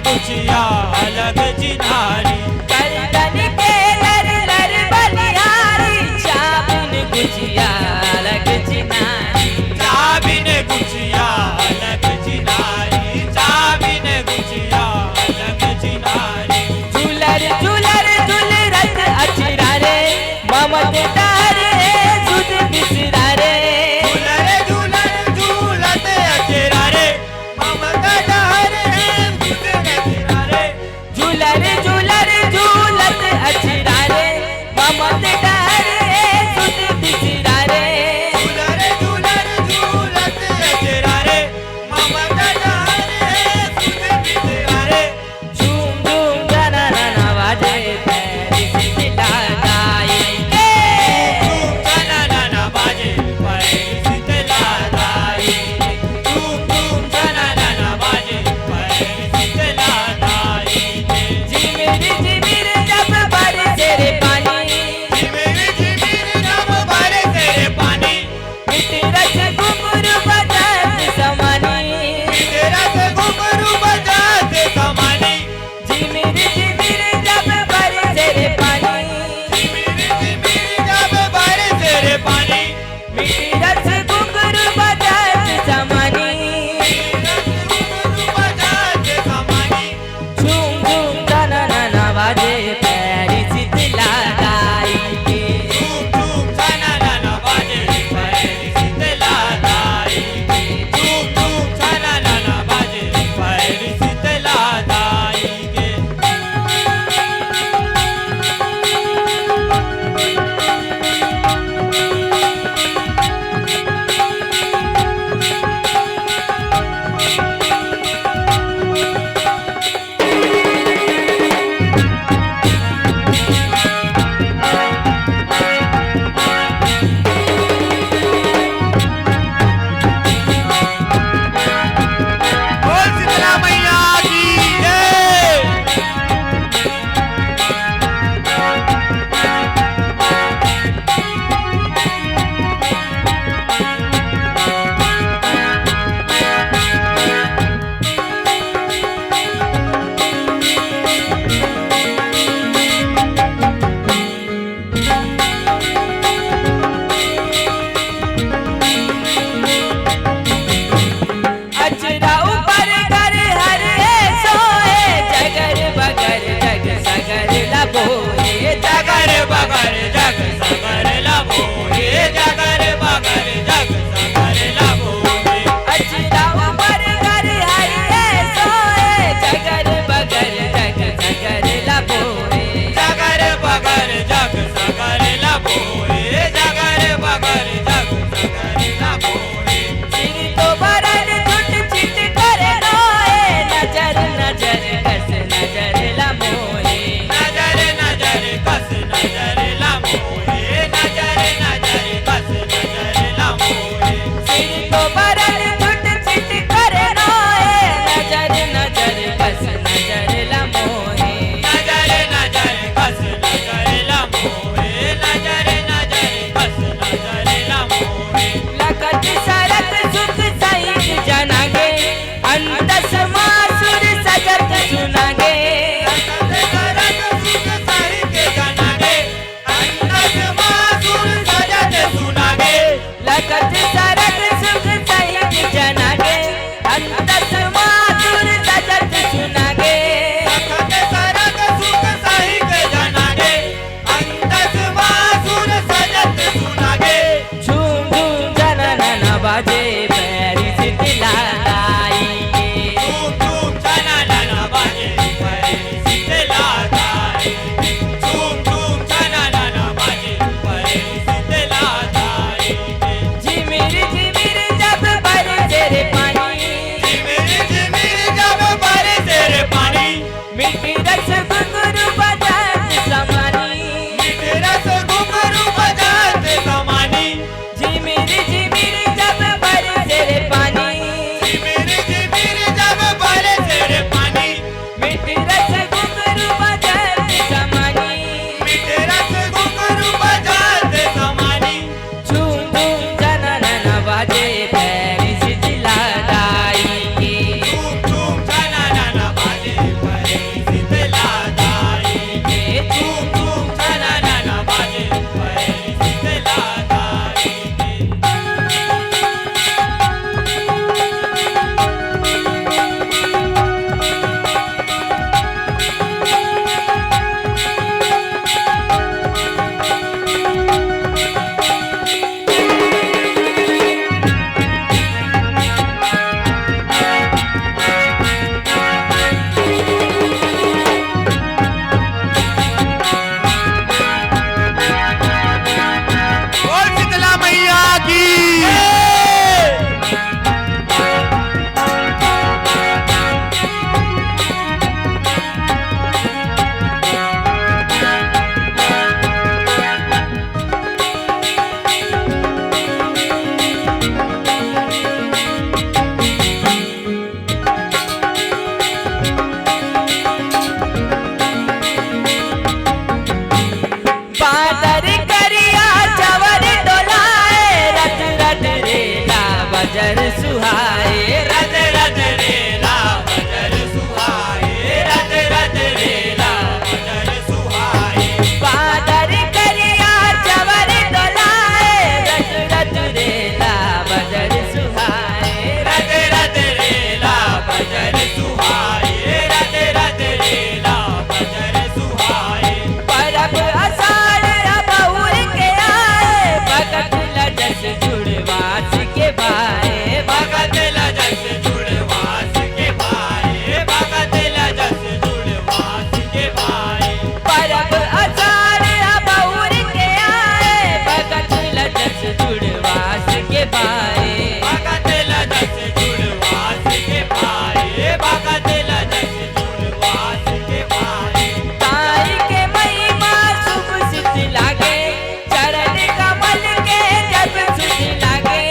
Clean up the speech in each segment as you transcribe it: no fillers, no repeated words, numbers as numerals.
कुचिया अलग चिनारी गर्दन के लर लर बलियारी चाबिन गुजिया अलग चिनारी चाबिन गुचिया अलग चिनारी चाबिन गुचिया अलग चिनारी झूलर झूलर झूल रत अचरा रे ममतार सुध बिसरा रे झूलर झूलर झूलत अचरा रे ममतार सुध बिसरा रे झूलर झूलर बाजे पैरी शीतला दाई के झूम झूम छाना नाना बाजे पैरी शीतला दाई के झूम झूम छाना नाना बाजे पैरी शीतला दाई के झिमिर झिमिर जब बरसे रे पानी झिमिर झिमिर जब बरसे रे पानी मीठी रस घुंघरू बजात समानी मीठे रस घुंघरू बजाते समानी झिमिर झिमिर जब बरसे रे पानी झिमिर झिमिर जब बरसे रे पानी मीठी रस घुंघरू बजात समानी मीठे रस घुंघरू बजाते समानी झूम झूम जना नना बाजे पैरी शीतला दाई के झूम झूम छाना नाना बाजे पैरी शीतला दाई के झूम झूम छाना नाना बाजे पैरी शीतला दाई के बोल शीतला मैया की बादर करिया चवर डोलाए रथ रथ रेला बजर सुहाए रज रज रेला बजर सुहाए रज रज रेला बजर सुहाए बादर करिया चवर डोलाए रथ रथ रेला बजर सुहाए रज रज रेला बजर सुहाए रज रज रेला बजर सुहाए परब आषाढ़ बहुर के आए भगत लजस जुड़वास के भाए भगत लजस जुड़वास के भाई भगत लजस जुड़वास के भाई परब आषाढ़ बहुर के आए भगत लजस जुड़वास के भाए भगत लजस जुड़वास के भाई भगत लजस जुड़वास के भाई ताई के महिमा शुभ सिद्ध लागे चरण कमल के जब सुध लागे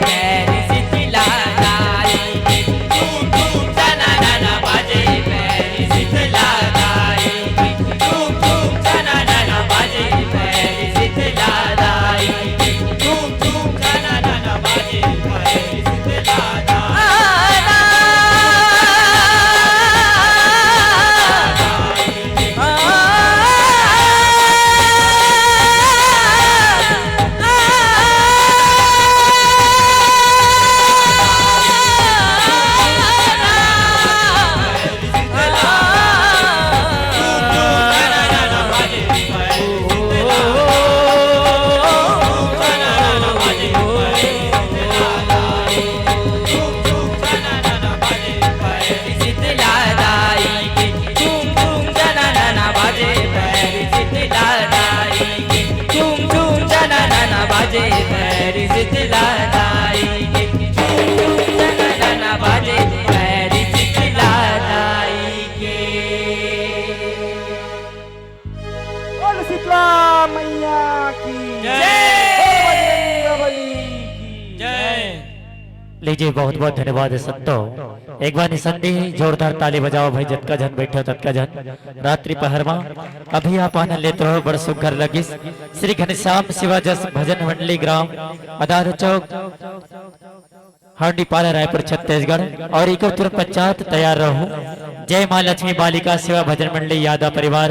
पैर शीतला दाई झूम झूम जना नना बाजे पैर शीतला दाई झूम झूम जना नना बाजे पैर शीतला दाई झूम झूम जना नना बाजे पैर शीतला दाई बाजे पैर शीतला दाई झूम झूम जना नना बाजे पैर शीतला दाई के। बोल शीतला मैया की जय। बजरंगबली की जय। लीजिए बहुत बहुत धन्यवाद है संतो। एक बार निसंदी जोरदार ताली बजाओ भाई जतका जन बैठो ततका जन रात्रि पहरमा अभी आप आनंद लेते हो बड़ सुघर लगिस श्री घनश्याम शिवा जस भजन मंडली ग्राम अदार चौक हांडी पारा रायपुर छत्तीसगढ़ और इको तुरंत पश्चात तैयार रहो। जय मां लक्ष्मी बालिका सेवा भजन मंडली यादव परिवार।